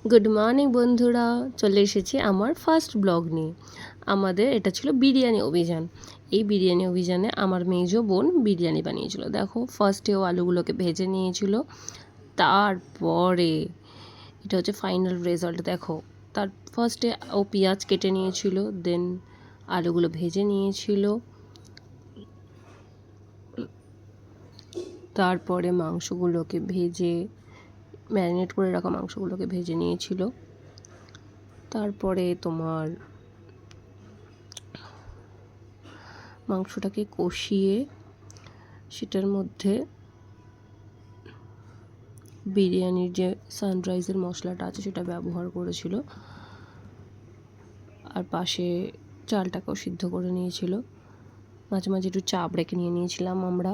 Good morning বন্ধুরা, চলে এসেছি আমার ফার্স্ট ব্লগ নিয়ে। আমাদের এটা ছিল বিরিয়ানি অভিযান। এই বিরিয়ানি অভিযানে আমার মেজো বোন বিরিয়ানি বানিয়েছিল। দেখো, ফার্স্টে ও আলুগুলোকে ভেজে নিয়েছিল, তারপরে এটা হচ্ছে ফাইনাল রেজাল্ট। দেখো, তার ফার্স্টে ও পেঁয়াজ কেটে নিয়েছিল, দেন আলুগুলো ভেজে নিয়েছিল, তারপরে মাংসগুলোকে ভেজে ম্যারিনেট করে রাখা মাংসগুলোকে ভেজে নিয়েছিল, তারপরে তোমার মাংসটাকে কষিয়ে সেটার মধ্যে বিরিয়ানির যে সানরাইজের মশলাটা আছে সেটা ব্যবহার করেছিল, আর পাশে চালটাকেও সিদ্ধ করে নিয়েছিল। মাঝে মাঝে একটু চাপ রেখে নিয়েছিলাম আমরা।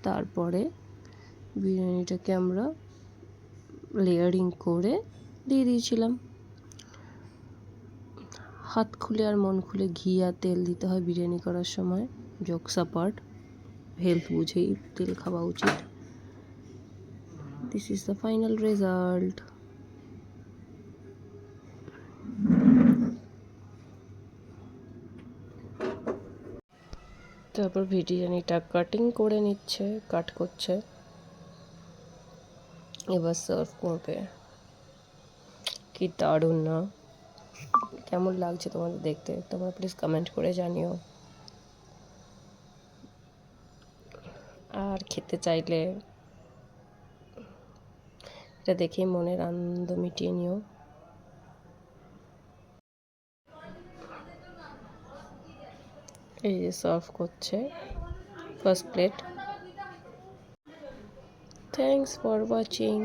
তারপরে বিরিয়ানিটাকে আমরা লেয়ারিং করে দিয়ে দিয়েছিলাম। হাত খুলে আর মন খুলে ঘি আর তেল দিতে হয় বিরিয়ানি করার সময়। জোকস অ্যাপার্ট, হেলথ বুঝেই তেল খাওয়া উচিত। This is the final result. তারপর বিরিয়ানিটা কাটিং করে নিচ্ছে, কাট করছে, এবার সার্ভ করবে। কি দারুণ না? কেমন লাগছে তোমাদের দেখতে? তোমরা প্লিজ কমেন্ট করে জানিও। আর খেতে চাইলে এটা দেখেই মনের আনন্দ মিটিয়ে নিও। এই যে সার্ভ করছে first plate. Thanks for watching.